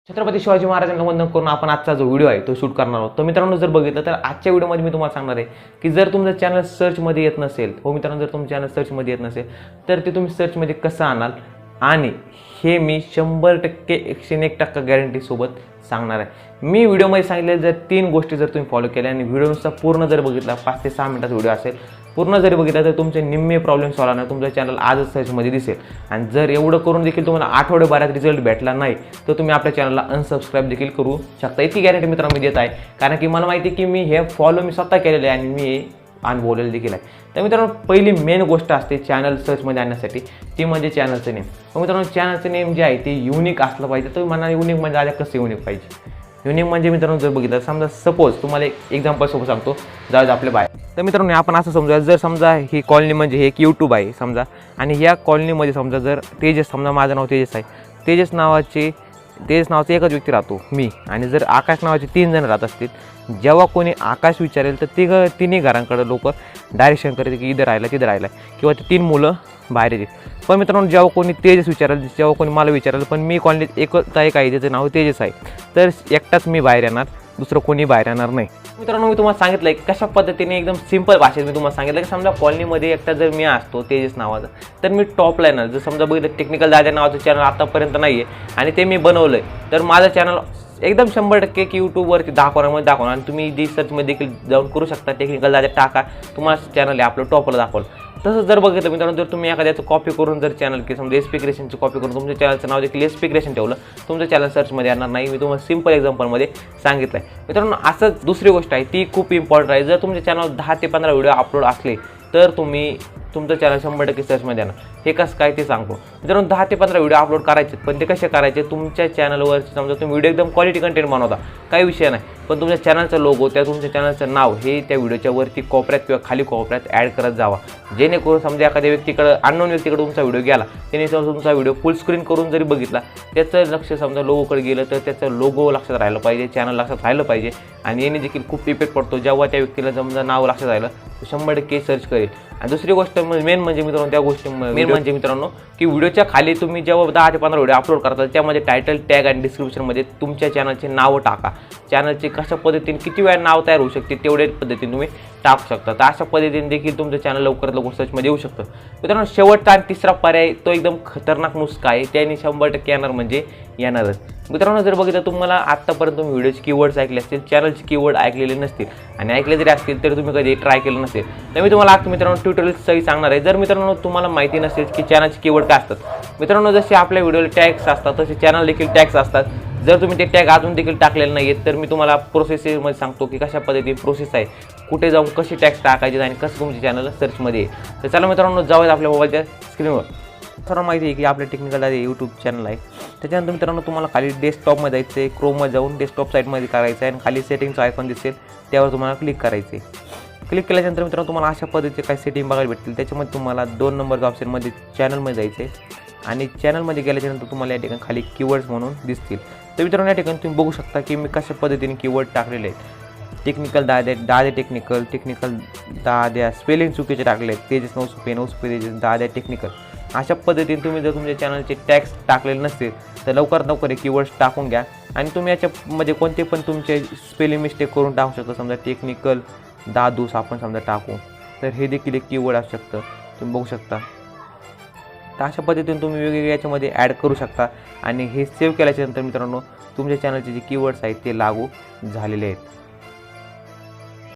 छत्रपती शिवाजी महाराजांना वंदन करून आपण आजचा जो व्हिडिओ आहे तो शूट करणार आहोत। तर मित्रांनो, जर बघितलं तर आजच्या व्हिडिओमध्ये मी तुम्हाला सांगणार आहे की जर तुमचं चॅनल सर्चमध्ये येत नसेल, हो मित्रांनो, जर तुमचं चॅनल सर्चमध्ये येत नसेल तर ते तुम्ही सर्चमध्ये कसं आणाल, आणि हे मी 100% 101% गॅरंटीसोबत सांगणार आहे। मी व्हिडिओमध्ये सांगितले जर 3 गोष्टी जर तुम्ही फॉलो केल्या आणि व्हिडिओनुसार पूर्ण जर बघितला, 5 ते 6 मिनिटाचा व्हिडिओ असेल, पूर्ण जरी बघितला तर तुमचे निम्मे प्रॉब्लेम सॉल्व होणार, तुमचं चॅनल आजच सर्चमध्ये दिसेल। आणि जर एवढं करून देखील तुम्हाला आठवड्याभरात रिझल्ट भेटला नाही तर तुम्ही आपल्या चॅनलला अनसबस्क्राईब देखील करू शकता। इतकी गॅरंटी मित्रांनो मी देत आहे, कारण की मला माहिती आहे की मी हे फॉलो मी स्वतः केलेलं आहे आणि मी अनुभवलेलं देखील आहे। तर मित्रांनो, पहिली मेन गोष्ट असते चॅनल सर्चमध्ये आणण्यासाठी, ती म्हणजे चॅनलचं नेम। मित्रांनो, चॅनलचं नेम जे आहे ते युनिक असलं पाहिजे। तर मला युनिक म्हणजे आल्या कसं युनिक पाहिजे, युनिक म्हणजे मित्रांनो जर बघितलं, समजा सपोज तुम्हाला एक एक्झाम्पल सोबत सांगतो, जाऊ आपल्या बाहेर। तर मित्रांनो, आपण असं समजा, जर समजा ही कॉलनी म्हणजे हे एक यूट्यूब आहे समजा, आणि ह्या कॉलनीमध्ये समजा जर तेजस, समजा माझं नाव तेजस आहे, तेजस नावाचा एकच व्यक्ती राहतो मी, आणि जर आकाश नावाचे 3 जण राहत असतील, जेव्हा कोणी आकाश विचारेल तर तिन्ही घरांकडे लोक डायरेक्शन करते की इथं राहिला तिथं राहिला, किंवा ते 3 मुलं बाहेर येतील। पण मित्रांनो, जेव्हा कोणी तेजस विचारेल, जेव्हा कोणी मला विचारेल, पण मी कॉलनीत एकच आहे काही त्याचं नाव तेजस आहे, तर एकटाच मी बाहेर येणार, दुसरं कोणी बाहेर येणार नाही। मित्रांनो, मी तुम्हाला सांगितलं आहे कशा पद्धतीने एकदम सिंपल भाषेत मी तुम्हाला सांगितलं की समजा कॉलनीमध्ये एकटा जर मी असतो तेजस नावाचा, तर मी टॉपला येणार। जर समजा बघितलं टेक्निकल दाद्या नावाचं चॅनल आतापर्यंत नाही आहे आणि ते मी बनवलं आहे, तर माझं चॅनल एकदम 100% की यूट्यूबवरती दाखवणार, आणि तुम्ही जी सर्चमध्ये देखील जाऊन करू शकता, टेक्निकल दाद्या टाका, तुम्हाला चॅनल आहे आपलं टॉपला दाखवलं। तसंच जर बघितलं मित्रांनो, जर तुम्ही एखाद्याचं कॉपी करून जर चॅनल की समजा एसपी क्रिएशनची कॉपी करून तुमच्या चॅनलचं नाव देखील एसपी क्रिएशन ठेवलं, तुमचं चॅनल सर्चमध्ये येणार नाही। मी तुम्हाला सिंपल एक्झाम्पलमध्ये सांगितलं आहे। मित्रांनो, असंच दुसरी गोष्ट आहे ती खूप इम्पॉर्टंट आहे, जर तुमच्या चॅनल 10 ते 15 व्हिडिओ अपलोड असले तर तुम्ही तुमचं चॅनल 100% सर्चमध्ये येणार। हे कसं काय ते सांगतो। मित्रांनो, 10 ते 15 व्हिडिओ अपलोड करायचे, पण ते कसे करायचे, तुमच्या चॅनलवर समजा तुम्ही व्हिडिओ एकदम क्वालिटी कंटेंट बनवता, काही विषय नाही, पण तुमच्या चॅनलचा लोगो, त्या तुमच्या चॅनलचं नाव हे त्या व्हिडिओच्या वरती कोपऱ्यात किंवा खाली कोपऱ्यात ॲड करत जावा, जेणेकरून समजा एखाद्या व्यक्तीकडे, अननोन व्यक्तीकडे तुमचा व्हिडिओ गेला, त्याने तुमचा व्हिडिओ फुल स्क्रीन करून जरी बघितला, त्याचं लक्ष समजा लोगोकडे गेलं तर त्याचं लोगो लक्षात राहिलं पाहिजे, चॅनल लक्षात राहिलं पाहिजे, आणि याने देखील खूप इफेक्ट पडतो। जेव्हा त्या व्यक्तीला समजा नाव लक्षात राहिलं तर 100% सर्च करेल। आणि दुसरी गोष्ट मेन म्हणजे मित्रांनो, त्या गोष्टी मेन म्हणजे मित्रांनो की व्हिडिओच्या खाली तुम्ही जेव्हा 10 ते 15 व्हिडिओ अपलोड करता, त्यामध्ये टायटल, टॅग आणि डिस्क्रिप्शनमध्ये तुमच्या चॅनलचे नावं टाका। चॅनलचे कशा पद्धतीने किती वेळा नाव तयार होऊ शकते तेवढ्या पद्धतीने तुम्ही टाकू शकता। तर अशा पद्धतीने देखील तुमचं चॅनल लवकरात लवकर सर्चमध्ये येऊ शकतं। मित्रांनो, शेवटचा आणि तिसरा पर्याय तो एकदम खतरनाक नुस्खा आहे, त्याने 100% येणार म्हणजे येणारच। मित्रांनो, जर बघितलं तुम्हाला आत्तापर्यंत तुम्ही व्हिडिओचे कीवर्ड्स ऐकले असतील, चॅनलचे कीवर्ड ऐकलेले नसतील, आणि ऐकले जरी असतील तर तुम्ही कधी ट्राय केलं नसेल, तर मी तुम्हाला आज मित्रांनो ट्युटोरियल सही सांगणार आहे। जर मित्रांनो तुम्हाला माहिती नसेल की चॅनलचे कीवर्ड काय असतात, मित्रांनो जसे आपल्या व्हिडिओला टॅग्स असतात तसे चॅनल देखील टॅग्स असतात। जर तुम्ही ते टॅग अजून देखील टाकलेले नाही आहेत तर मी तुम्हाला प्रोसेसमध्ये सांगतो की कशा पद्धतीने प्रोसेस आहे, कुठे जाऊन कशी टॅग्स टाकायचे आणि कसं तुमच्या चॅनल सर्चमध्ये येईल। तर चला मित्रांनो, जाऊयात आपल्या मोबाईलच्या स्क्रीनवर। सर्व माहिती आहे की आपल्या टेक्निकल दाद्या यूट्यूब चॅनल आहे। त्याच्यानंतर मित्रांनो तुम्हाला खाली डेस्कटॉपमध्ये जायचं आहे, क्रोममध्ये जाऊन डेस्कटॉप साईटमध्ये करायचं आहे, आणि खाली सेटिंगचं आयकॉन दिसेल त्यावर तुम्हाला क्लिक करायचं आहे। क्लिक केल्यानंतर मित्रांनो तुम्हाला अशा पद्धतीचे काही सेटिंग बघायला भेटतील। त्याच्यामध्ये तुम्हाला 2 नंबरच्या ऑप्शनमध्ये चॅनलमध्ये जायचं आहे, आणि चॅनलमध्ये गेल्याच्यानंतर तुम्हाला या ठिकाणी खाली कीवर्ड्स म्हणून दिसतील। तर मित्रांनो, या ठिकाणी तुम्ही बघू शकता की मी कशा पद्धतीने कीवर्ड टाकलेले आहेत। टेक्निकल दाद्या टेक्निकल दाद्या, स्पेलिंग चुकीचे टाकले आहेत, तेजस नवसुपे तेजस, दाद्या टेक्निकल। अशा पद्धतीने तुम्ही जर तुमच्या चॅनलचे टॅग्स टाकलेले नसतील तर लवकरात लवकर हे कीवर्ड्स टाकून घ्या, आणि तुम्ही याच्यामध्ये कोणते पण तुमचे स्पेलिंग मिस्टेक करून टाकू शकता। समजा टेक्निकल दादूस आपण समजा टाकू, तर हे देखील एक कीवर्ड असू शकतं, तुम्ही बघू शकता। तर अशा पद्धतीने तुम्ही वेगवेगळ्या याच्यामध्ये ॲड करू शकता, आणि हे सेव्ह केल्याच्यानंतर मित्रांनो तुमच्या चॅनलचे जे कीवर्ड्स आहेत ते लागू झालेले आहेत।